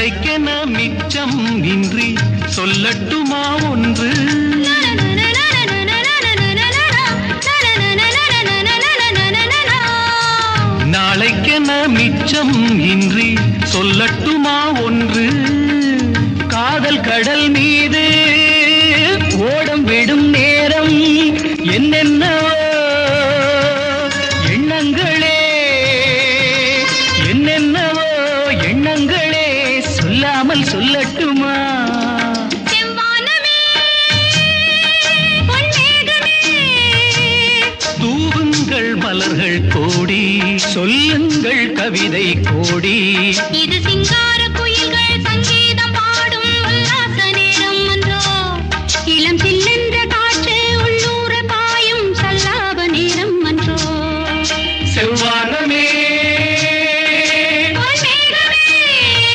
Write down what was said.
நாளைக்கென மிச்சம் இன்றி சொல்லட்டுமா ஒன்று நாளைக்கென மிச்சம் இன்றி சொல்லட்டுமா ஒன்று காதல் கடல் மீது ஓடம் விடும் நேரம் என்னென்னவோ எண்ணங்களே என்னென்னவோ எண்ணங்களே சொல்லாமல் சொல்லட்டுமா தூவுங்கள் மலர்கள் கோடி சொல்லுங்கள் கவிதை கோடி இது சிங்க